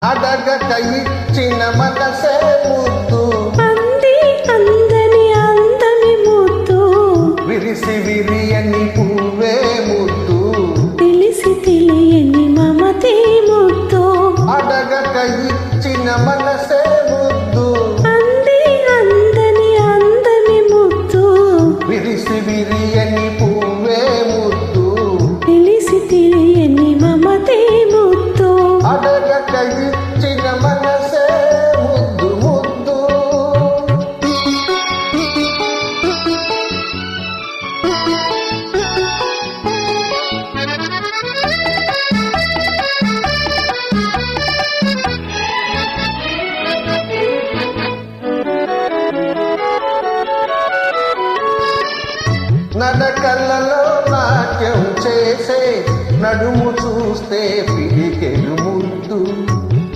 అడగక ఇచ్చిన మనసే ముద్దు అంది అందని అందమి ముద్దు విరిసి విరియని పువ్వే ముద్దు తెలిసి తెలియని మమతే ముద్దు అడగక ఇచ్చిన మనసే ముద్దు అంది అందని అందమి ముద్దు విరిసి విరియని పువ్వే ముద్దు తెలిసి తెలియని మమతే ముద్దు అడగక ఇచ్చిన మనసే ముద్దు ముద్దు నడకలలో నాట్యం చేసే నడుము చూస్తే పిడికెడు ముద్దు